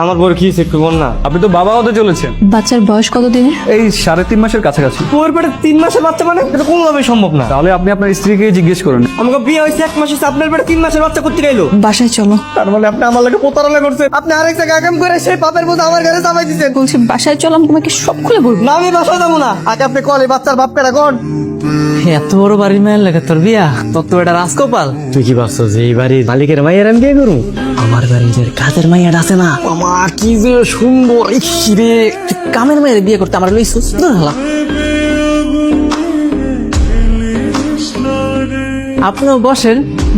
আমার বড় কি একটু বল না। আপনি তো বাবা হতে চলেছেন। বাচ্চার বয়স কত দিনের? এই 3.5 মাসের কাছাকাছি। তোর পেটে 3 মাসের বাচ্চা মানে এটা কোনোভাবেই সম্ভব না। তাহলে আপনি আপনার স্ত্রীকে জিজ্ঞেস করেন। আমাকে বিয়ে হয়েছে 1 মাস হয়েছে, আপনার পেটে 3 মাসের বাচ্চা করতে গেলো। বাসায় চলো। তার মানে আপনি আমার লাগে প্রতারণা করছেন। আপনি আরেক জায়গায় কাম করে সেই পাপের বোঝা আমার ঘরে চাপাই দিচ্ছেন। বলছি বাসায় চলো, আমি তোমাকে সব খুলে বলবো। না আমি বাসায় যাবো না। আগে আপনি কলে বাচ্চার বাপ কেটা কোন? এত বড় বাড়ির মায়ের লাগে তোর বিয়া? তোর তো এটা রাজকপাল। তুই কি ভাবছো যে এই বাড়ির মালিকের মাইয়ের আমি বিয়ে করবো? আমার বাড়ির যে কাজের মাইয়াটা আছে না, আমার কি যে সুন্দর। রে কামের মায়ের বিয়ে করতে আমার লইছিস? আপনিও বসেন।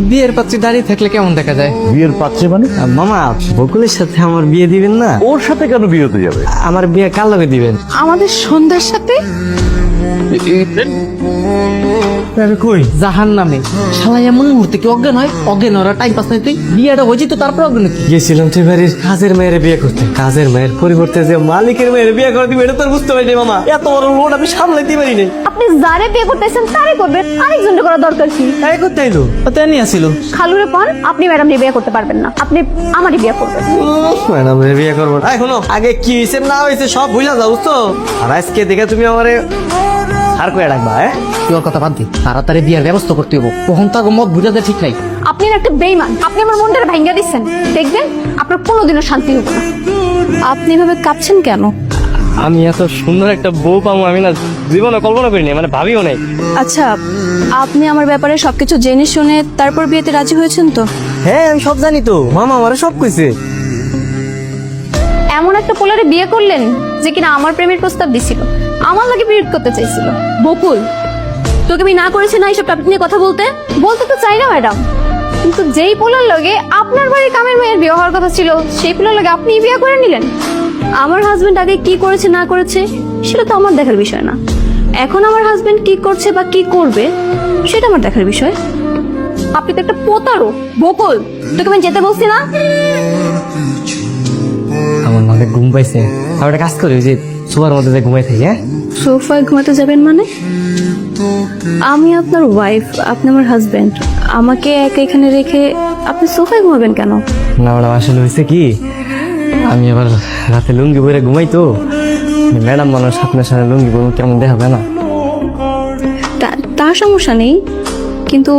বিয়ের পাত্রী দাঁড়িয়ে থাকলে কেমন দেখা যায়? বিয়ের পাত্রে মানে? মামা বকুলের সাথে আমার বিয়ে দিবেন না? ওর সাথে কেন বিয়ে হতে যাবে? আমার বিয়ে কার লগে দিবেন? আমাদের সন্ধ্যার সাথে কই জাহান নামে শালা এমন মুহূর্তে কি অজ্ঞান হয়? অজ্ঞান ওরা টাইম পাস নাই। তুই বিয়েটা হয়েছি তো তারপর অজ্ঞান কি? গেছিলাম তুই বাড়ির কাজের মেয়ের বিয়ে করতে, কাজের মেয়ের পরিবর্তে যে মালিকের মেয়ের বিয়ে করে দিবে এটা তো আর বুঝতে পারিনি মামা। এত বড় লোড আমি সামলাইতে পারি নাই। আপনি যারে বিয়ে করতেছেন তারে করবেন, আরেকজনকে করা দরকার কি? তাই করতে আইলো। তাই নিয়ে আসিল। খালুরে পান আপনি ম্যাডাম নিয়ে বিয়ে করতে পারবেন না, আপনি আমারই বিয়ে করবেন। ম্যাডাম বিয়ে করবো না। এখনো আগে কি হয়েছে না হয়েছে সব ভুলা যাও তো। আর আজকে দেখে তুমি আমারে আর কয়ে রাখবা। তুই ওর কথা বাদ দি, তাড়াতাড়ি বিয়ের ব্যবস্থা করতে হবো। কখন তাকে মত বুঝাতে ঠিক নাই। আপনি না একটা বেইমান, আপনি আমার মনটা ভাঙ্গা দিচ্ছেন। দেখবেন আপনার কোনোদিনও শান্তি হবে না। আপনি এভাবে কাঁপছেন কেন? আমি এত সুন্দর একটা বউ পাবো আমি না জীবনে কল্পনা করিনি, মানে ভাবিও নাই। আচ্ছা, আপনি আমার ব্যাপারে সবকিছু জেনে শুনে তারপর বিয়েতে রাজি হয়েছেন তো? হ্যাঁ আমি সব জানি তো, মামা আমারে সব কইছে। এমন একটা পোলারে বিয়ে করলেন যে কিনা আমার প্রেমের প্রস্তাব দিছিল, আমার লাগে বিয়ে করতে চাইছিল। বকুল, তোকে আমি না করেছি না এইসব টপিক নিয়ে কথা বলতে বলতে তো চাই না ম্যাডাম, কিন্তু যেই পোলার লগে আপনার বাড়ির কামের মেয়ের বিয়ে হওয়ার কথা ছিল সেই পোলার লগে আপনি বিয়ে করে নিলেন। আমার হাজবেন্ড আগে কি করেছে না করেছে সেটা তো আমার দেখার বিষয় না, এখন আমার হাজবেন্ড কি করছে বা কি করবে সেটা আমার দেখার বিষয়। আপনি তো একটা প্রতারক। বকুল, তোকে আমি যেতে বলছি না? আমার মাকে ঘুম পাইছে, আমি একটা কাজ করি, ওই যে সোফার মধ্যে যে ঘুমাই থাকি। হ্যাঁ সোফায় ঘুমাতে যাবেন মানে? আমি আপনার ওয়াইফ, আপনি আমার হাজবেন্ড, আমাকে একা এখানে রেখে আপনি সোফায় ঘুমাবেন কেন? না ম্যাডাম আসলে হয়েছে কি, আমি আবার রাতে লুঙ্গি পরে ঘুমাই তো। ম্যাডাম মানুষ আপনার সাথে লুঙ্গি পরে কেমন দেখাবে না? তার সমস্যা নেই, কিন্তু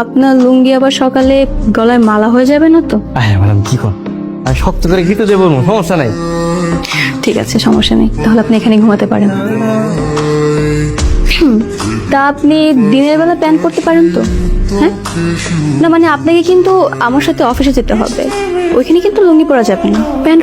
আপনার লুঙ্গি আবার সকালে গলায় মালা হয়ে যাবে না তো? হ্যাঁ ম্যাডাম কি কর, আমি শক্ত করে গিতে দেবো, সমস্যা নাই। ঠিক আছে, সমস্যা নেই, তাহলে আপনি এখানে ঘুমাতে পারেন। তা আপনি দিনের বেলা প্যান্ট পরতে পারেন তো? হ্যাঁ না, মানে আপনাকে কিন্তু আমার সাথে অফিসে যেতে হবে, ওইখানে কিন্তু লুঙ্গি পরা যাবে না, প্যান্ট